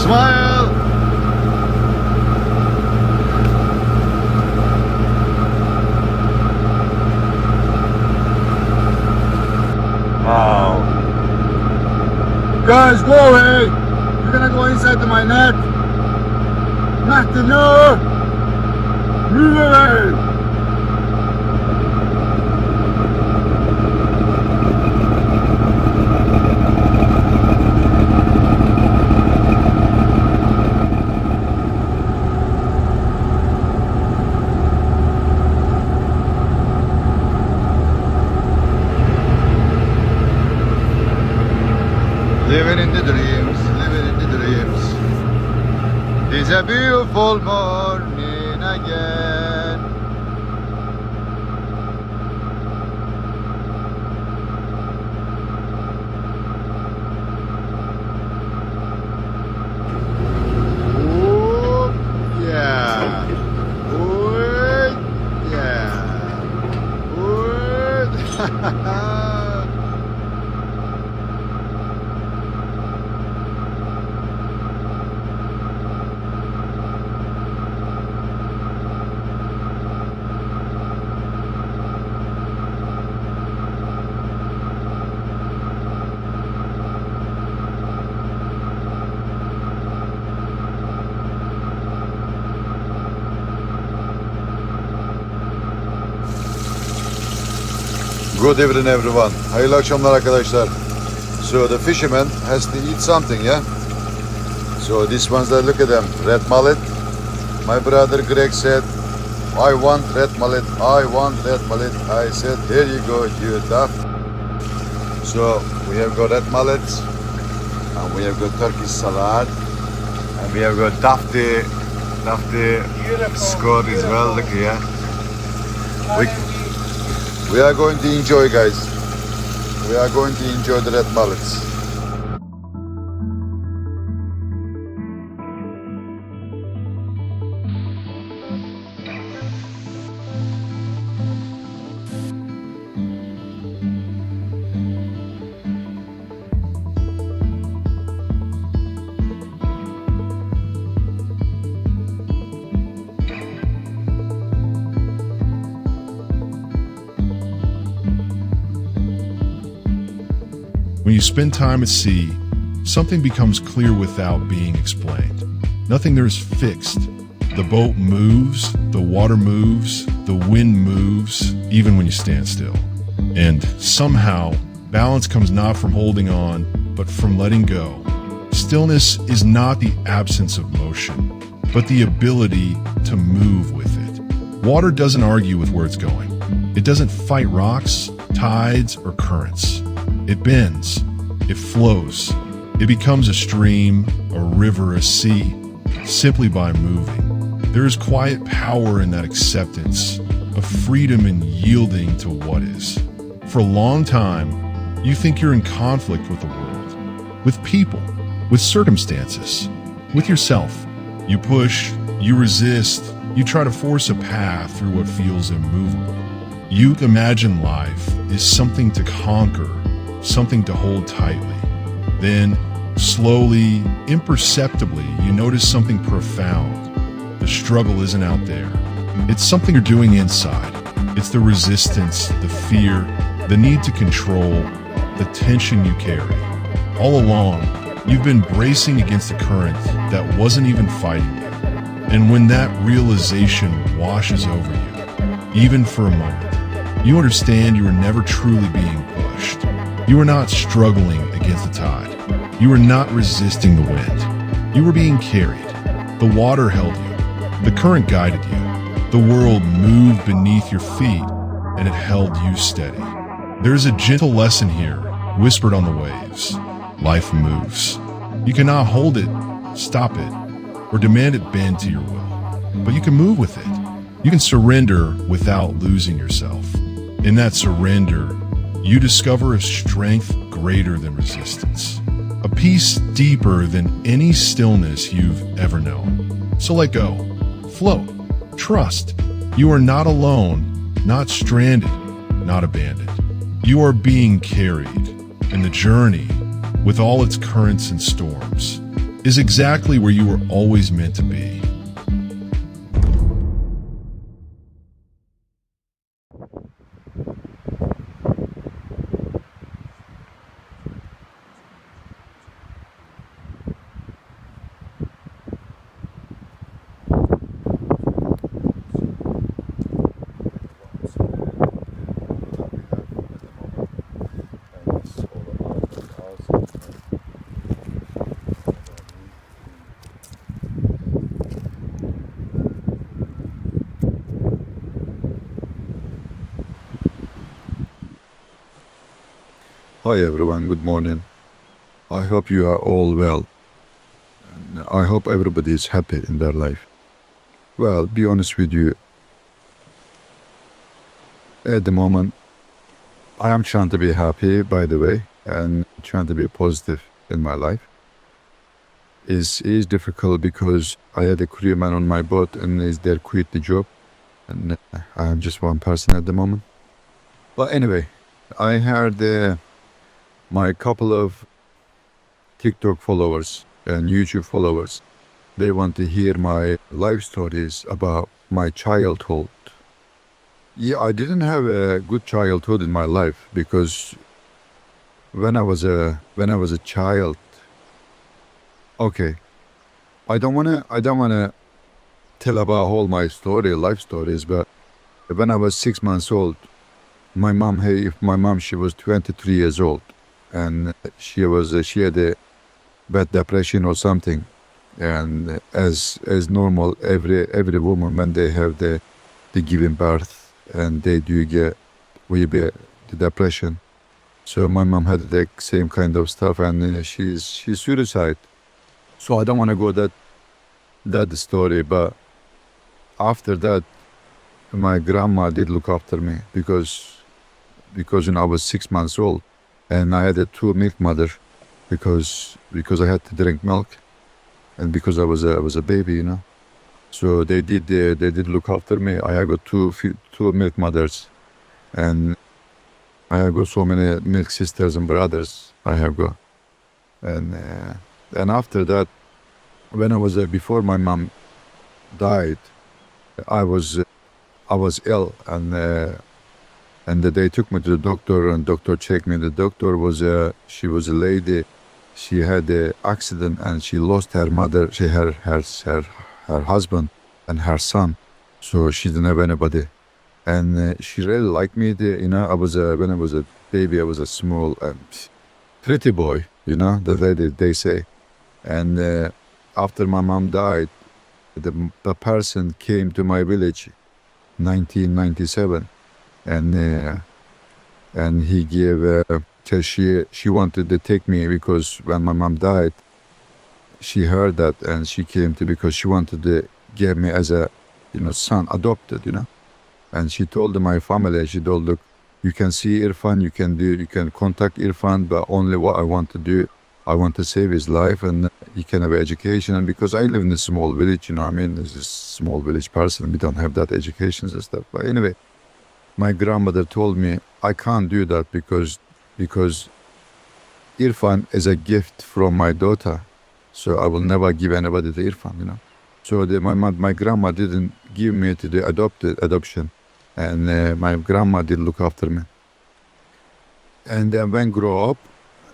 Smile! Wow. Guys, go away! You're gonna go inside to my net! Not to know! Move away! Living in the dreams, living in the dreams. It's a beautiful morning again. Oh, yeah. Oh, yeah. Oh, Good evening everyone. Hayırlı akşamlar arkadaşlar. So the fisherman has to eat something, yeah? So these ones that look at them, red mullet. My brother Greg said, I want red mullet, I want red mullet. I said, here you go, you duck. So we have got red mullet, and we have got Turkish salad, and we have got dafti squad as well, look here. We are going to enjoy, guys. We are going to enjoy the red mullets. When you spend time at sea, something becomes clear without being explained. Nothing there is fixed. The boat moves, the water moves, the wind moves, even when you stand still. And somehow, balance comes not from holding on, but from letting go. Stillness is not the absence of motion, but the ability to move with it. Water doesn't argue with where it's going. It doesn't fight rocks, tides, or currents. It bends, it flows, it becomes a stream, a river, a sea, simply by moving. There is quiet power in that acceptance, a freedom in yielding to what is. For a long time, you think you're in conflict with the world, with people, with circumstances, with yourself. You push, you resist, you try to force a path through what feels immovable. You imagine life is something to conquer, something to hold tightly. Then, slowly, imperceptibly, you notice something profound. The struggle isn't out there. It's something you're doing inside. It's the resistance, the fear, the need to control, the tension you carry. All along, you've been bracing against a current that wasn't even fighting you. And when that realization washes over you, even for a moment, you understand you are never truly being pushed. You were not struggling against the tide. You were not resisting the wind. You were being carried. The water held you. The current guided you. The world moved beneath your feet, and it held you steady. There's a gentle lesson here, whispered on the waves. Life moves. You cannot hold it, stop it, or demand it bend to your will. But you can move with it. You can surrender without losing yourself. In that surrender, you discover a strength greater than resistance, a peace deeper than any stillness you've ever known. So let go, float, trust. You are not alone, not stranded, not abandoned. You are being carried, and the journey, with all its currents and storms, is exactly where you were always meant to be. Hi everyone, good morning. I hope you are all well. And I hope everybody is happy in their life. Well, be honest with you, at the moment, I am trying to be happy, by the way, and trying to be positive in my life. It is difficult because I had a crewman on my boat and is there quit the job, and I am just one person at the moment. But anyway, I heard my couple of TikTok followers and YouTube followers, they want to hear my life stories about my childhood. Yeah, I didn't have a good childhood in my life because when I was a child, okay, I don't wanna tell about all my life stories, but when I was 6 months old, my mom, she was 23 years old, and she had a bad depression or something, and as normal, every woman when they have the giving birth and they do get will be the depression. So my mom had the same kind of stuff, and she's suicide. So I don't want to go that story, but after that, my grandma did look after me because I was 6 months old, and I had a two milk mother because I had to drink milk, and because I was a baby, So they did look after me. I have got two milk mothers, and I have got so many milk sisters and brothers. I have got, and after that, when I was before my mom died, I was ill, and they took me to the doctor, and doctor checked me. The doctor she was a lady. She had an accident and she lost her mother, her husband and her son. So she didn't have anybody. And she really liked me. When I was a baby, I was a small, pretty boy, they say. And after my mom died, the person came to my village, 1997, and he gave. She wanted to take me because when my mom died, she heard that and she came because she wanted to get me as a son, adopted, And she told my family, she told, look, you can see Irfan, you can contact Irfan, but only what I want to do, I want to save his life and he can have education. And because I live in a small village, this is a small village person, we don't have that education and stuff. But anyway, my grandmother told me I can't do that because Irfan is a gift from my daughter, so I will never give anybody the Irfan, So my grandma didn't give me to the adoption, and my grandma did look after me. And then when I grew up,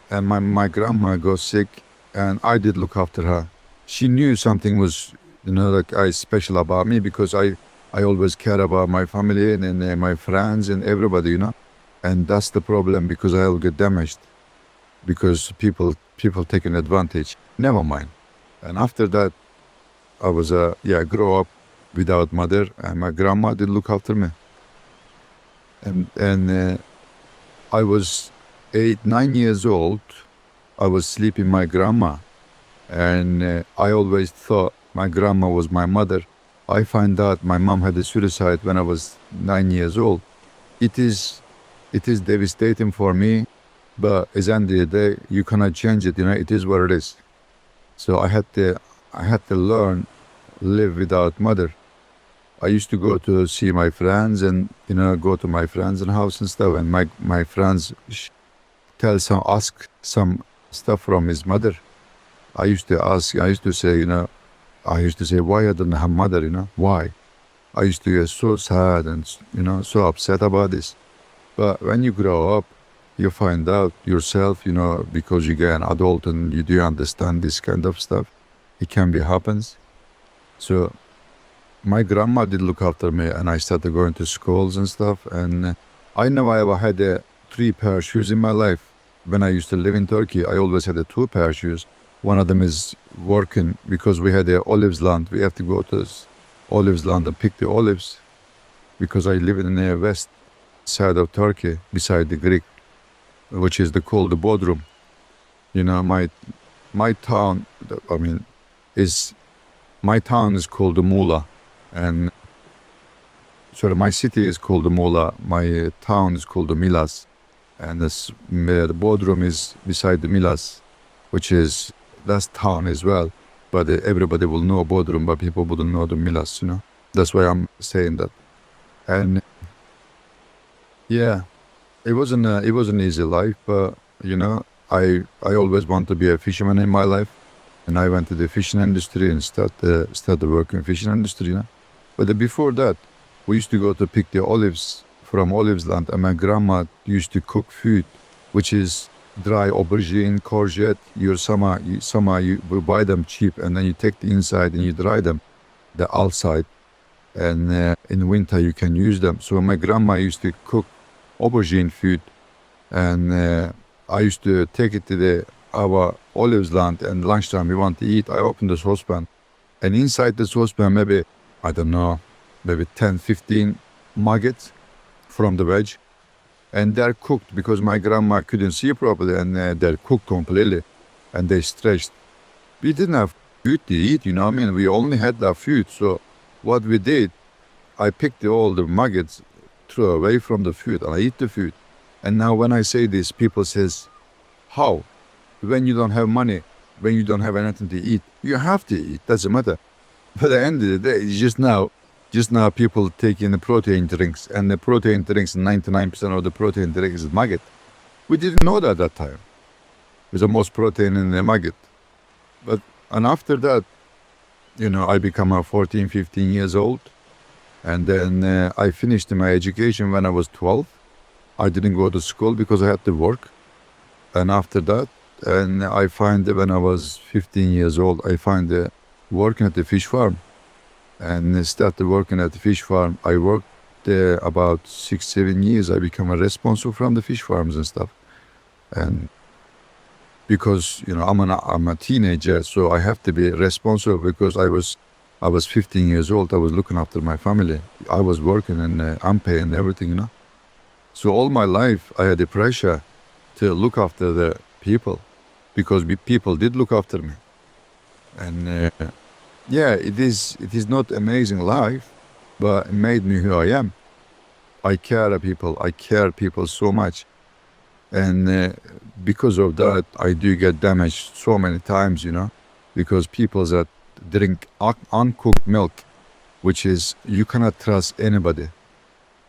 and my grandma got sick, and I did look after her. She knew something was, special about me because I always care about my family and my friends and everybody, And that's the problem because I'll get damaged because people taking advantage. Never mind. And after that, I was grow up without mother, and my grandma did look after me. And I was 9 years old. I was sleeping my grandma, and I always thought my grandma was my mother. I find out my mom had a suicide when I was 9 years old. It is devastating for me, but at the end of the day, you cannot change it. It is what it is. So I had to learn live without mother. I used to go to see my friends and go to my friends' house and stuff, and my friends ask some stuff from his mother, I used to ask, I used to say, why I don't have mother, why? I used to get so sad and, so upset about this. But when you grow up, you find out yourself, because you get an adult and you do understand this kind of stuff. It can be happens. So my grandma did look after me, and I started going to schools and stuff. And I never ever had 3 pair of shoes in my life. When I used to live in Turkey, I always had 2 pair of shoes. One of them is working because we had the olives land. We have to go to olives land and pick the olives because I live in the west side of Turkey, beside the Greek, which is called the Bodrum. My town, my town is called the Muğla, and my city is called the Muğla. My town is called the Milas, and the Bodrum is beside the Milas, which is that's town as well. But everybody will know Bodrum, but people wouldn't know the Milas. That's why I'm saying that. And yeah, it wasn't easy life, but I always want to be a fisherman in my life, and I went to the fishing industry and started working in fishing industry. But before that, we used to go to pick the olives from olives land, and my grandma used to cook food, which is dry aubergine, courgette. You buy them cheap, and then you take the inside and you dry them, the outside, and in winter you can use them. So my grandma used to cook aubergine food, and I used to take it to our olives land, and lunchtime we want to eat. I opened the saucepan, and inside the saucepan maybe 10, 15 nuggets from the veg, and they're cooked because my grandma couldn't see properly, and they're cooked completely, and they stretched. We didn't have food to eat, we only had that food. So what we did, I picked all the nuggets, threw away from the food, and I eat the food. And now when I say this, people says, how? When you don't have money, when you don't have anything to eat, you have to eat, doesn't matter. But at the end of the day, it's just now people taking the protein drinks, and the protein drinks, 99% of the protein drinks is nugget. We didn't know that at that time. There's the most protein in the nugget. And after that, I become 14, 15 years old. And then I finished my education when I was 12. I didn't go to school because I had to work. And after that, and I find that when I was 15 years old, I find working at the fish farm. And started working at the fish farm. I worked there about 6-7 years. I became responsible from the fish farms and stuff. And because I'm a teenager, so I have to be responsible because I was 15 years old. I was looking after my family. I was working and I'm paying everything, So all my life I had the pressure to look after the people, because people did look after me. And it is not amazing life, but it made me who I am. I care people so much. And because of that, I do get damaged so many times, because people that drink uncooked milk, which is, you cannot trust anybody.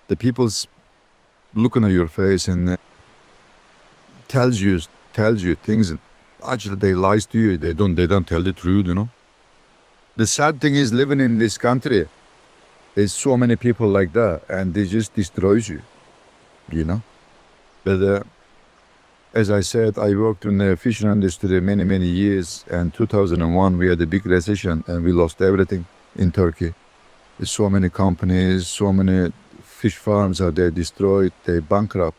The people's looking at your face and tells you things, and actually they lies to you. They don't tell the truth, The sad thing is, living in this country, there's so many people like that, and they just destroys you, But as I said, I worked in the fishing industry many years, and 2001 we had a big recession and we lost everything in Turkey. There's so many companies, so many fish farms are they destroyed, they bankrupt.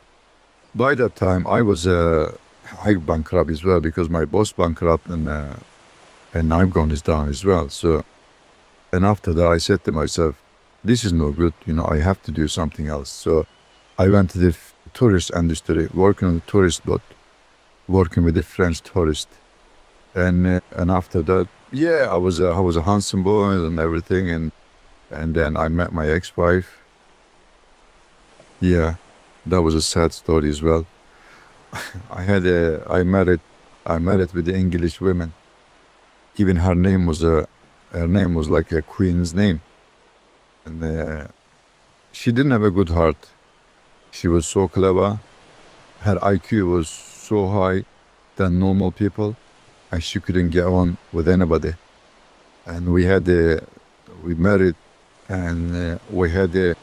By that time I was I bankrupt as well, because my boss bankrupt, and I'm gone is down as well. So, and after that I said to myself, this is no good, I have to do something else. So I went to the tourist industry, working on the tourist boat, working with the French tourist. And after that, I was a handsome boy and everything, and then I met my ex-wife. Yeah, that was a sad story as well. I married with the English women. Even her name was like a queen's name, and she didn't have a good heart. She was so clever. Her IQ was so high than normal people, and she couldn't get on with anybody. And we married, and we had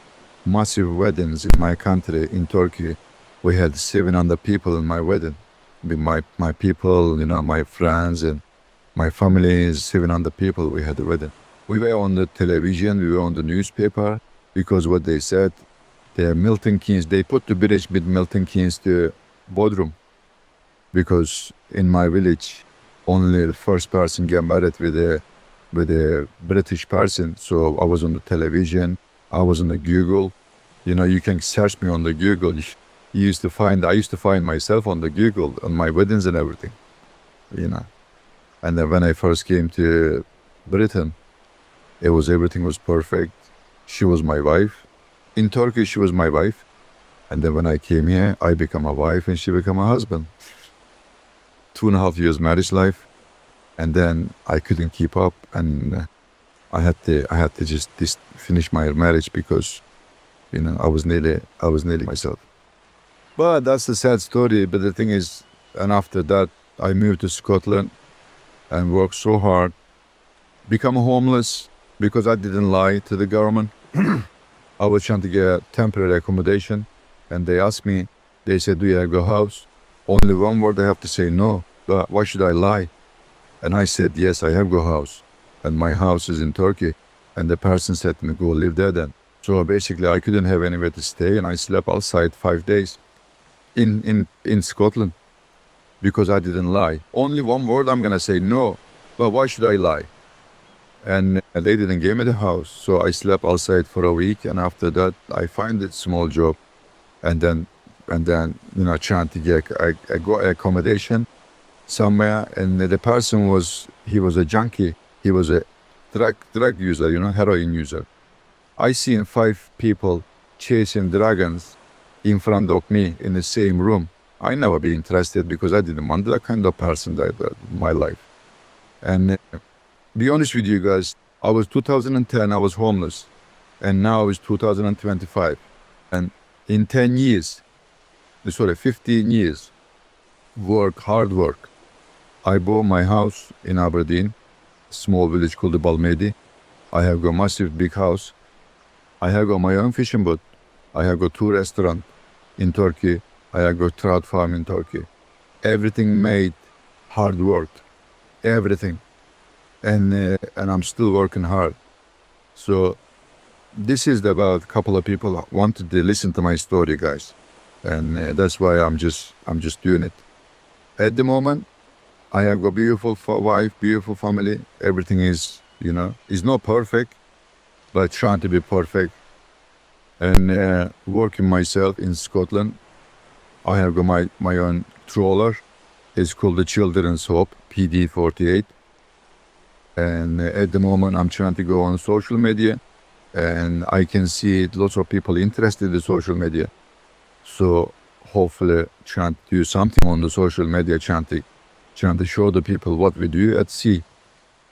massive weddings in my country, in Turkey. We had 700 people in my wedding. My people, my friends and my family is 700 people. We had a wedding. We were on the television, we were on the newspaper, because what they said, the Milton Keynes, they put the bridge with Milton Keynes to Bodrum, because in my village, only the first person get married with a British person. So I was on the television, I was on the Google. You can search me on the Google. I used to find myself on the Google on my weddings and everything. And then when I first came to Britain, everything was perfect. She was my wife. In Turkey, she was my wife. And then when I came here, I became a wife and she became a husband. 2.5 years marriage life. And then I couldn't keep up, and I had to just finish my marriage because, I was nearly myself. But that's the sad story. But the thing is, and after that, I moved to Scotland and worked so hard, become homeless because I didn't lie to the government. I was trying to get temporary accommodation, and they asked me, they said, do you have a house? Only one word I have to say, no. But why should I lie? And I said, yes, I have a house. And my house is in Turkey. And the person said to me, go live there then. So basically, I couldn't have anywhere to stay. And I slept outside 5 days in Scotland because I didn't lie. Only one word I'm going to say, no. But why should I lie? And they didn't give me the house. So I slept outside for a week. And after that, I find a small job. And then trying to get accommodation somewhere, and the person was a junkie. He was a drug user, heroin user. I seen 5 people chasing dragons in front of me in the same room. I never be interested because I didn't want that kind of person in my life. And be honest with you guys, I was 2010, I was homeless, and now it's 2025. And in 15 years, hard work, I bought my house in Aberdeen, small village called Balmedi. I have got massive big house. I have got my own fishing boat. I have got 2 restaurants in Turkey. I have got trout farm in Turkey. Everything made hard work, everything. And I'm still working hard. So this is about a couple of people who wanted to listen to my story, guys. And that's why I'm just doing it. At the moment, I have a beautiful wife, beautiful family. Everything is not perfect, but trying to be perfect. And working myself in Scotland, I have got my own trawler. It's called the Children's Hope, PD48. And at the moment, I'm trying to go on social media, and I can see lots of people interested in social media. So hopefully trying to do something on the social media, trying to show the people what we do at sea,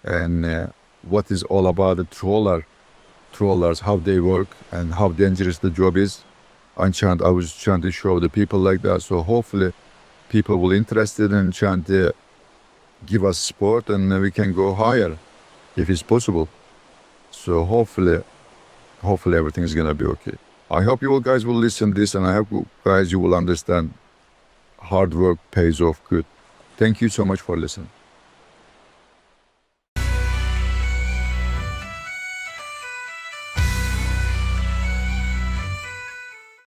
and what is all about the trawlers, how they work and how dangerous the job is. I was trying to show the people like that. So hopefully people will interested in trying to give us support, and we can go higher if it's possible. So hopefully everything is gonna be okay. I hope you all guys will listen to this, and I hope guys you will understand hard work pays off good. Thank you so much for listening.